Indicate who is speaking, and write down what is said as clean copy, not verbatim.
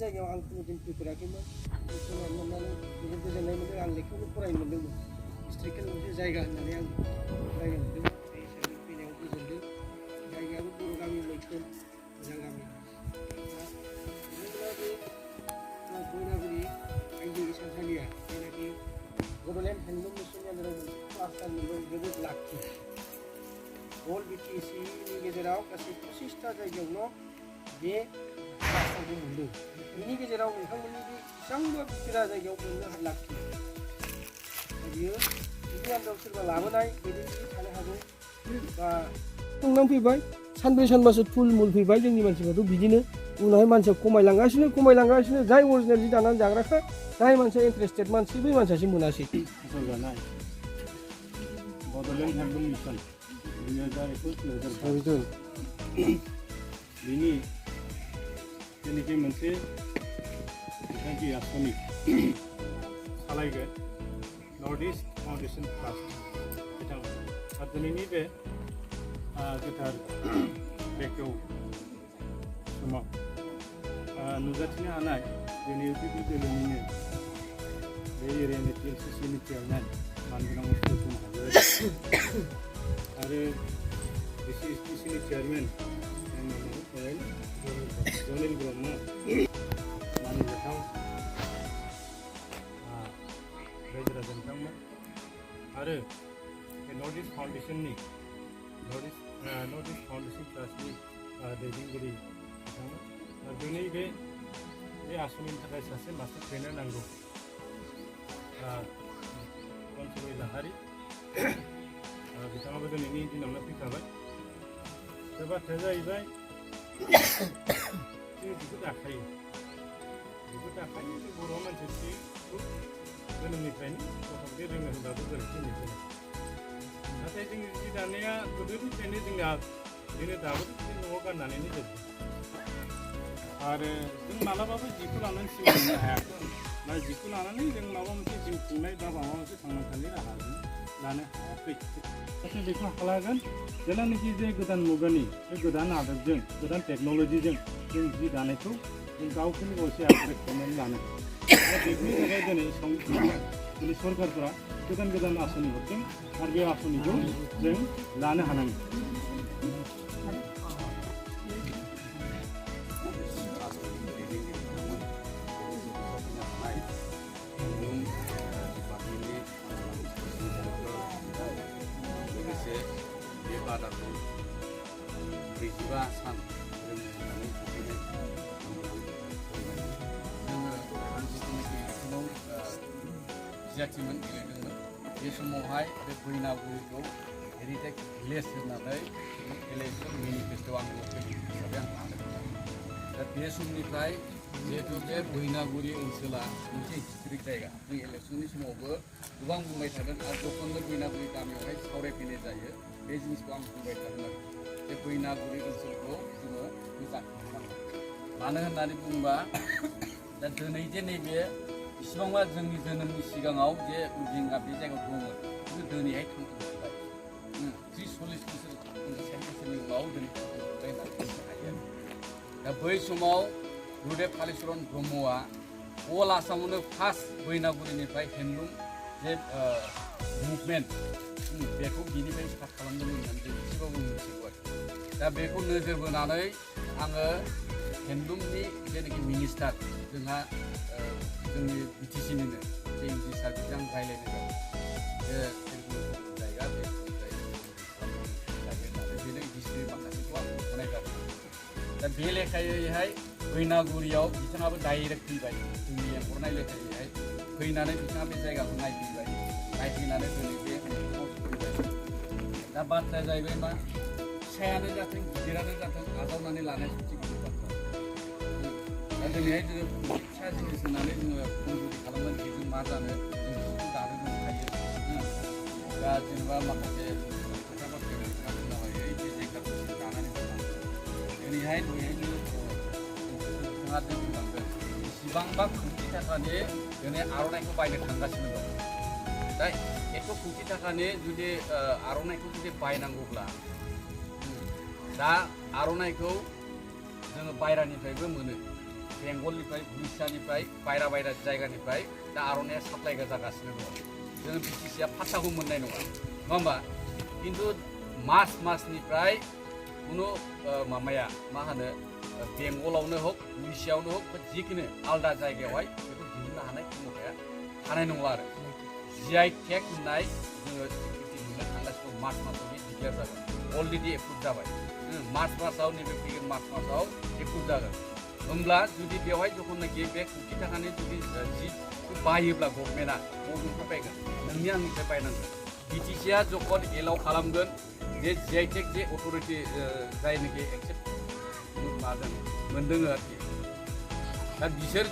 Speaker 1: जायगायाव आं कोनोदिन फैफेराखैमोन समाव मोननानै जोबोद गोजोननाय मोनदों आं लेखायावबो फरायनो मोनदोंमोन हिस्ट्रिकेल मोनसे जायगा होननानै आं फरायनो मोनदों बे हिसाबै फैनायाव गोजोनदों जायगायाबो बर' गामि मैखोम मोजां गामि दा बे बयनागुरि आइजो इसानसालिया जायनाखि बड'लेण्ड हेन्दलुम मिसननि गेजेराव मोनसे क्लास्टार मोनदों जोबोद लाखि अल BTCनि गेजेराव गासै 25टा जायगायावल' बे क्लास्टारखौ मोनदों बेनि गेजेराव नोंथांमोननि बे बेसेबांबा गिदिरा जायगायाव मोननो लाखि बियो बिनि आन्दाराव सोरबा लाबोनाय दैदेनगिरि थानो हागौ बा संनानै फैबाय सानब्रै सानबासो थुल मुल फैबाय जोंनि मानसिफ्राथ' बिदिनो उनावहाय मानसिया खमायलांगासिनो जाय अरिजिनेल जि दानानै जाग्राखा जाय मानसिया इन्टारेस्टेड मानसि बै मानसियासो मोनासै
Speaker 2: बड'लेण्ड हेन्दलुम मिसन 2021 बिनि जेनाखि मोनसे बिथांखि आसनि सालायगोन नर्थ इस्ट फाउन्डेसन ट्रास्ट बिथांमोन आरो दिनैनि बे गोथार बेखौ समाव नुजाथिनो हानाय जोंनि UPP दोलोनिनो बे एरियानि TLCCनि चेयारमेन मानगोनां मुस्लिम हाजो आरो BCSTCनि चेयारमेन जनिल ब्रह्म मानिजाथाव रायजो राजा बिथांमोन आरो बे नर्थ इस्ट फाउन्डेसननि नर्थ इस्ट फाउन्डेसन ट्रास्टनि दैदेनगिरि बिथांमोन दिनै बे आसनिनि थाखाय सासे मास्टार ट्रेनार नांगौ कनसबै लाहारि बिथाङाबो दिनैनि दिनावनो फैखाबाय बे बाथ्राया जाहैबाय जों बेखौ दाखायो बर' मानसिखौ जोनोमनिफ्रायनो गथ'फोरखौ रोङो होनबाबो गोरोन्थि जाया नाथाय जोंनि जि दानाया गोदोनिफ्रायनो जोंना बिदिनो दाबो न'आव गाननानैनो जोबो आरो जों मालाबाबो जिखौ लानानै सिमायनो हायाखै ना जिखौ लानानै जों माबा मोनसे जिउ खुंनाय बा माबा मोनसे थांना थानायनि राहा लानो हायाखै नाथाय बेखौ हालागोन जेब्लानाखि जे गोदान मुगानि बे गोदान आदबजों गोदान टेक्न'लजिजों जों जि दानायखौ जों गावखौनो गावसे आपग्रेड खालामनानै लानो बेनि थाखाय दिनै सरकारफोरा गोदान आसनि हरदों आरो बे आसनिखौ जों लानो हानांगोन बादाखौ 45 सान जोङो जियाथिमोन गेलेदोंमोन बे समावहाय बे बैनागुरिखौ हेरिटेज भिलेज होननानै इलेक्सन मेनिफेस्ट'आव आं हिसाबै आं लादोंमोन दा बे समनिफ्राय जिहेतु बे बैनागुरि ओनसोला मोनसे हिस्टरिक जायगा जों इलेक्सननि समावबो गोबां बुंबाय थागोन आरो जखननो बैनागुरि गामियावहाय सावरायफैनाय जायो बे जिनिसखौ आं बुंबाय थागोन आरो बे बैनागुरि ओनसोलखौ जोङो मोजां खालामनांगौ मानो होननानै बुङोबा दा दिनै जे नैबे इसिबांबा जोंनि जोनोमनि सिगाङाव जे जोंहा बे जायगायाव दंमोन खिन्थु दिनैहाय थांफिनबाय 30-40 बोसोर 60 बोसोरनि उनाव दिनै थांफिनबाय होननानै बुंनो हायो दा बै समाव गुरुदेव कालिचरन ब्रह्मआ अल आसामावनो फार्स्ट बैनागुरिनिफ्राय हेन्दलुम जे मुभमेन्ट बेखौ बिनिफ्राय स्टार्ट खालामदोंमोन होननानै जों एसेबाबो मिथिगौ आरो दा बेखौ नोजोर बोनानै आङो हेन्दलुमनि जेनाखि मिनिस्टार जोंहा जोंनि BTCनिनो बे इनडि सार्भिसजों रायज्लायनाय जाबाय बे जायगा बे बेनो हिस्ट्रि माखासेखौ आं होनाय जाबाय दा बे लेखायैहाय बैनागुरियाव बिथाङाबो डाइरेक्ट फैबाय जोंनि लेंहरनाय लेखायैहाय फैनानै बिथाङा बे जायगाखौ नायफैबाय नायफैनानै दिनै बे दा बाथ्राया जाहैबाय मा फिसायानो जाथों गिदिरानो जाथों आजावनानै लानाय मोनसे गिदिर बाथ्रा दा दिनैहाय जोङो फिसा जिनिस होननानै जोङो कमजरि खालामनानै जों मा जानो जों जिखौ दानो जों हायो दा जेनेबा माखासे खोथा बाथ्रायाव नोंथाङा बुंनो हायो बे जायगाखौ दानानै दिनैहाय नोंथाङा बुंनांगोन बेसेबांबा कोटि थाखानि दिनै आर'नाइखौ बायनो थांगासिनो दं दा 100 कोटि थाखानि जुदि आर'नाइखौ जुदि बायनांगौब्ला दा आर'नाइखौ जोङो बायरानिफ्रायबो मोनो बेंगलनिफ्राय उड़िष्यानिफ्राय बायरा जायगानिफ्राय दा आर'नाइया साप्लाइ जागासिनो दङ जोङो बिटिसिआ फात्ताखौ मोननाय नङा होमबा खिन्थु मासनिफ्राय कुनु माबाया मा होनो बेंगलावनो हक उड़िष्यावनो हक जिखुनु आलदा जायगायावहाय बेखौ दिहुननो हानाय क्षमताया थानाय नंला आरो GI टेग होननाय जोङो मोननो थांगासिनो मार्चआव डिक्लेयार जागोन अलरेडि एप्रुभ जाबाय मार्चआव नैबे फैगोन मार्चआव एप्रुभ जागोन होमब्ला जुदि बेवहाय जखननाखि बे कोटि थाखानि जुदि जिखौ बायोब्ला गभर्नमेन्टआ बबेनिफ्राय बायगोन नोंनि आंनिफ्राय बायनांगोन बिटिसिआ जखन एलाउ खालामगोन जे GI टेग जे अथरिटि जायनोखि एक्सेप्ट मागोन मोनदों आरोखि दा बिसोर